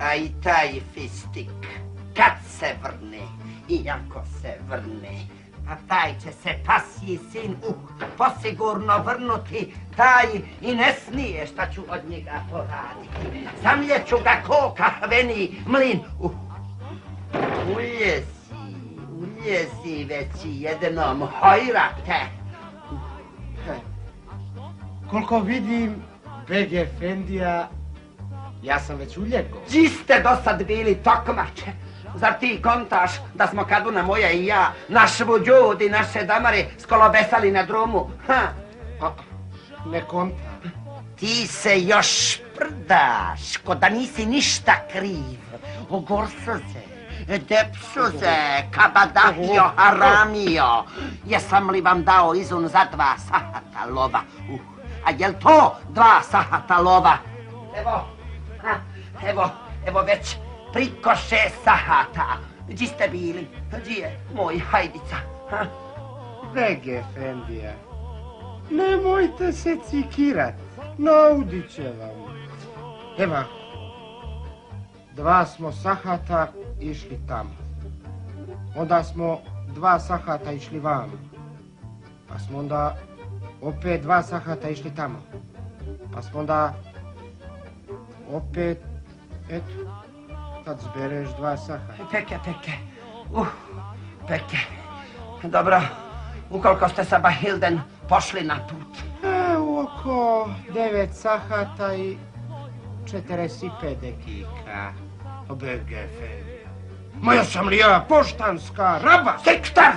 A i taj fistik, kad se vrne, iako se vrne, a taj će se pasji sin posigurno vrnuti, taj i ne smije šta ću od njega poraditi. Zamljeću ga ko kahveni mlin. Uljezi već jednom, hojrate. Koliko vidim, Beg Efendija, ja sam već uljego. Gdje ste do sad bili tokmače? Zar ti kontaš da smo Kaduna moja i ja, naš vudjud i naše damare skolobesali na drumu? Ne kontam. Ti se još prdaš, ko da nisi ništa kriv. Ogorsuze, depsuze, kabadahio, haramio. Jesam li vam dao izun za 2 sahata lova? A jel to 2 sahata lova? Evo već priko 6 sahata. Gdje ste bili? Gdje je moj hajdica? Beg Efendija, nemojte se cikirat, naudit će vam. Evo, 2 smo sahata išli tamo. Onda smo 2 sahata išli vamo. Pa smo onda opet 2 sahata išli tamo. Pa smo onda opet, eto, kad zbereš 2 sahata. Peke. Dobro, ukoliko ste sa Bahilden pošli na put? Oko 9 sahata i 45 dekika. Beg Efendija. Moja sam li ja poštanska raba? Sektar!